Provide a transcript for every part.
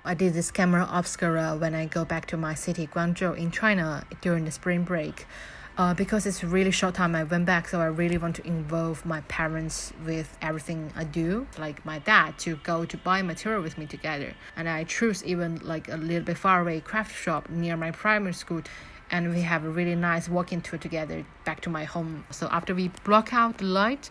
I did this camera Obscura when I go back to my city, Guangzhou, in China during the spring break. Because it's a really short time I went back, so I really want to involve my parents with everything I do, like my dad to go to buy material with me together. And I choose even like a little bit far away craft shop near my primary school, and we have a really nice walking tour together back to my home. So after we block out the light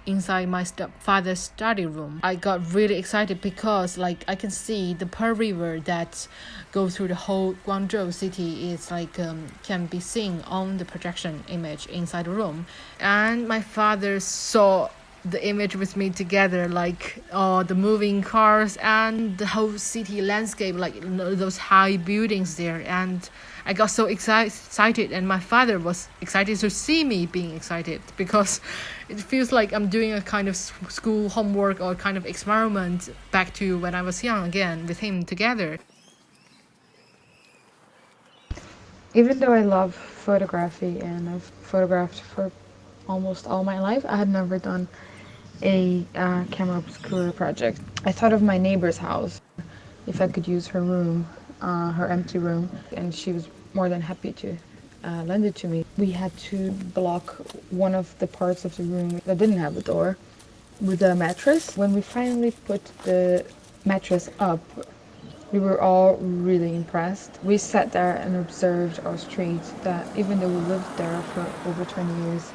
inside my father's study room, I got really excited because like I can see the Pearl River that goes through the whole Guangzhou city is like can be seen on the projection image inside the room. And my father saw the image with me together, like the moving cars and the whole city landscape, like those high buildings there. And I got so excited, and my father was excited to see me being excited, because it feels like I'm doing a kind of school homework or kind of experiment back to when I was young again with him together. Even though I love photography and I've photographed for almost all my life, I had never done a camera obscura project. I thought of my neighbor's house, if I could use her room, her empty room, and she was more than happy to lend it to me. We had to block one of the parts of the room that didn't have a door with a mattress. When we finally put the mattress up, we were all really impressed. We sat there and observed our street that even though we lived there for over 20 years,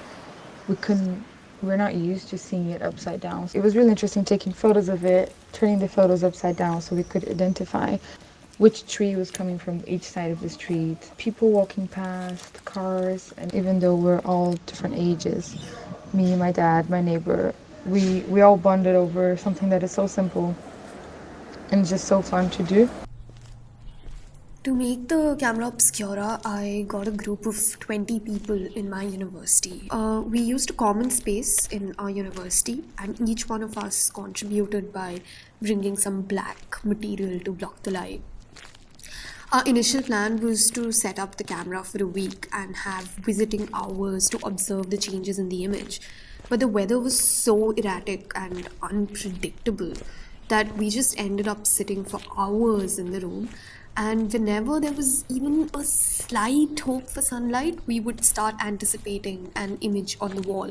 we're not used to seeing it upside down. It was really interesting taking photos of it, turning the photos upside down so we could identify which tree was coming from each side of the street, people walking past, cars, and even though we're all different ages, me, my dad, my neighbor, we all bonded over something that is so simple and just so fun to do. To make the camera obscura, I got a group of 20 people in my university. We used a common space in our university, and each one of us contributed by bringing some black material to block the light. Our initial plan was to set up the camera for a week and have visiting hours to observe the changes in the image. But the weather was so erratic and unpredictable that we just ended up sitting for hours in the room. And whenever there was even a slight hope for sunlight, we would start anticipating an image on the wall.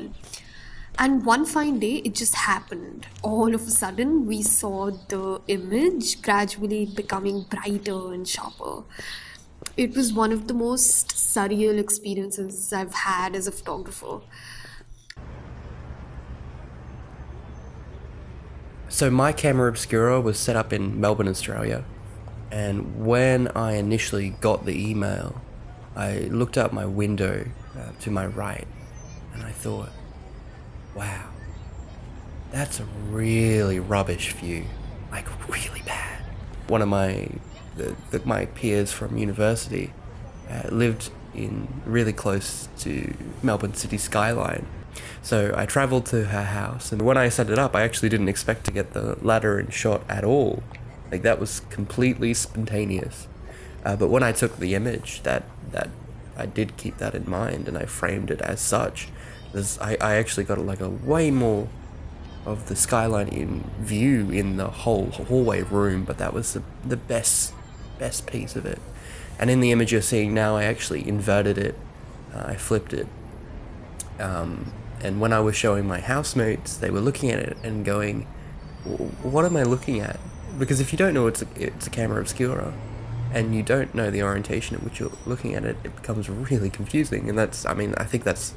And one fine day, it just happened. All of a sudden, we saw the image gradually becoming brighter and sharper. It was one of the most surreal experiences I've had as a photographer. So my camera obscura was set up in Melbourne, Australia. And when I initially got the email, I looked out my window to my right and I thought, wow, that's a really rubbish view, like really bad. One of my peers from university lived in really close to Melbourne city skyline. So I travelled to her house, and when I set it up, I actually didn't expect to get the ladder in shot at all. Like, that was completely spontaneous. But when I took the image, that I did keep that in mind, and I framed it as such. I actually got like a way more of the skyline in view in the whole hallway room, but that was the best piece of it. And in the image you're seeing now, I actually inverted it. I flipped it. And when I was showing my housemates, they were looking at it and going, what am I looking at? Because if you don't know it's a camera obscura, and you don't know the orientation at which you're looking at it, it becomes really confusing. And I think that's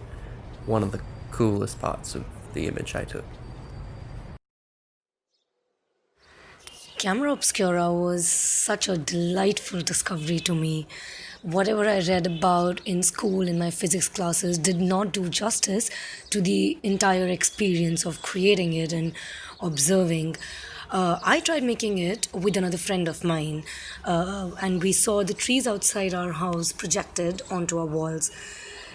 one of the coolest parts of the image I took. Camera obscura was such a delightful discovery to me. Whatever I read about in school in my physics classes did not do justice to the entire experience of creating it and observing. I tried making it with another friend of mine, and we saw the trees outside our house projected onto our walls.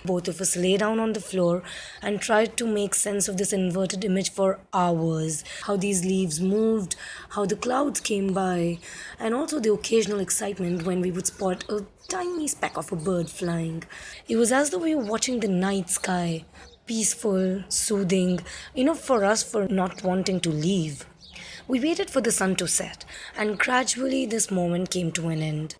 Both of us lay down on the floor and tried to make sense of this inverted image for hours. How these leaves moved, how the clouds came by, and also the occasional excitement when we would spot a tiny speck of a bird flying. It was as though we were watching the night sky, peaceful, soothing, enough for us for not wanting to leave. We waited for the sun to set, and gradually this moment came to an end.